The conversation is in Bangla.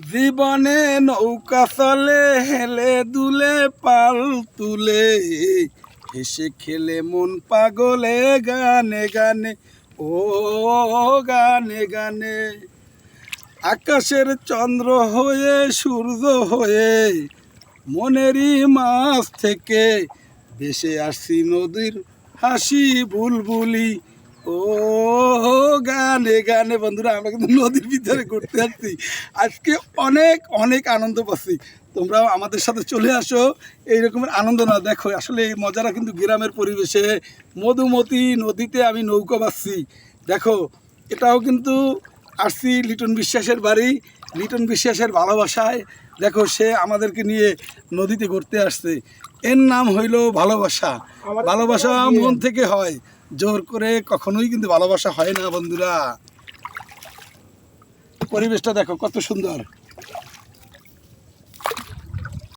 জীবনে নৌকা চলে হেলে দুলে পাল তুলে হেসে খেলে মন পাগলে গানে গানে ও গানে গানে আকাশের চন্দ্র হয়ে সূর্য হয়ে মনেরই মাছ থেকে ভেসে আসছি নদীর হাসি বুলবুলি ও গানে গানে। বন্ধুরা, আমরা কিন্তু নদীর ভিতরে ঘুরতে আসছি, আজকে অনেক অনেক আনন্দ পাচ্ছি। তোমরাও আমাদের সাথে চলে আসো, এই রকমের আনন্দ না দেখো। আসলে এই মজাটা কিন্তু গ্রামের পরিবেশে মধুমতি নদীতে আমি নৌকা বাসছি। দেখো, এটাও কিন্তু আসছি লিটন বিশ্বাসের বাড়ি, লিটন বিশ্বাসের ভালোবাসায়। দেখো, সে আমাদেরকে নিয়ে নদীতে ঘুরতে আসছে। এর নাম হইল ভালোবাসা। ভালোবাসা মন থেকে হয়, জোর করে কখনোই কিন্তু ভালোবাসা হয় না। বন্ধুরা, পরিবেশটা দেখো কত সুন্দর।